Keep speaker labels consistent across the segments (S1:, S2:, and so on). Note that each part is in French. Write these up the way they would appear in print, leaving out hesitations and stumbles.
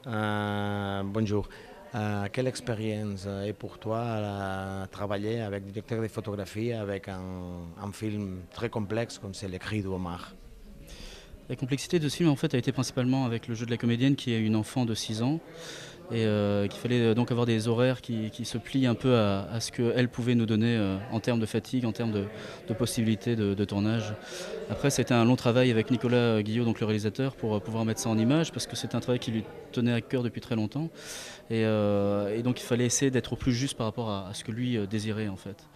S1: Bonjour. Quelle expérience est pour toi travailler avec directeur de photographie avec un film très complexe comme c'est Le Cri d'Omar?
S2: La complexité de ce film en fait a été principalement avec le jeu de la comédienne qui est une enfant de 6 ans et qu'il fallait donc avoir des horaires qui se plient un peu à ce qu'elle pouvait nous donner en termes de fatigue, en termes de possibilités de tournage. Après, c'était un long travail avec Nicolas Guillot, donc le réalisateur, pour pouvoir mettre ça en image parce que c'est un travail qui lui tenait à cœur depuis très longtemps et donc il fallait essayer d'être au plus juste par rapport à ce que lui désirait en fait.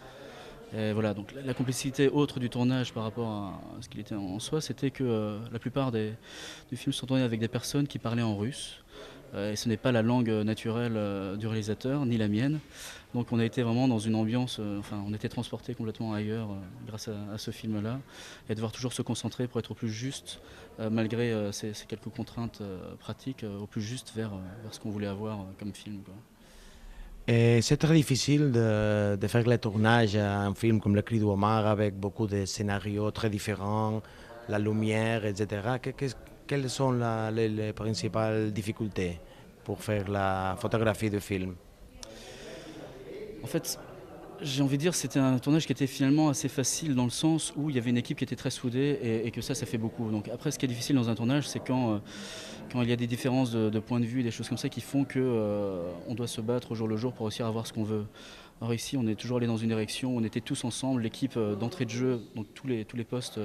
S2: Et voilà, donc la complexité autre du tournage par rapport à ce qu'il était en soi, c'était que la plupart du film sont tournés avec des personnes qui parlaient en russe. Et ce n'est pas la langue naturelle du réalisateur, ni la mienne. Donc on a été vraiment dans une ambiance, enfin on était transporté complètement ailleurs grâce à ce film-là. Et devoir toujours se concentrer pour être au plus juste, malgré ces quelques contraintes pratiques, au plus juste vers ce qu'on voulait avoir comme film, quoi.
S1: Et c'est très difficile de faire le tournage à un film comme Le Cri d'Omar avec beaucoup de scénarios très différents, la lumière, etc. Quelles sont les principales difficultés pour faire la photographie de film?
S2: En fait, j'ai envie de dire c'était un tournage qui était finalement assez facile dans le sens où il y avait une équipe qui était très soudée et que ça fait beaucoup. Donc après, ce qui est difficile dans un tournage, c'est quand il y a des différences de point de vue, des choses comme ça qui font que on doit se battre au jour le jour pour réussir à avoir ce qu'on veut. Alors ici, on est toujours allé dans une direction, on était tous ensemble, l'équipe d'entrée de jeu, donc tous les postes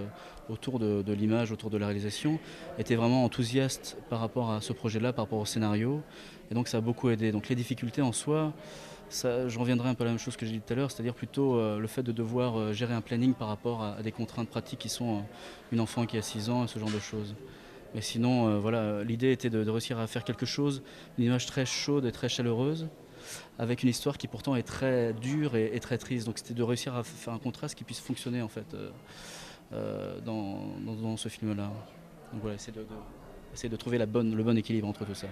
S2: autour de l'image, autour de la réalisation, étaient vraiment enthousiastes par rapport à ce projet-là, par rapport au scénario, et donc ça a beaucoup aidé. Donc les difficultés en soi, ça, je reviendrai un peu à la même chose que j'ai dit tout à l'heure, c'est-à-dire plutôt le fait de devoir gérer un planning par rapport à des contraintes pratiques qui sont une enfant qui a 6 ans, ce genre de choses. Mais sinon, voilà, l'idée était de réussir à faire quelque chose, une image très chaude et très chaleureuse, avec une histoire qui pourtant est très dure et très triste. Donc c'était de réussir à faire un contraste qui puisse fonctionner en fait dans ce film-là. Donc voilà, essayer de trouver le bon équilibre entre tout ça.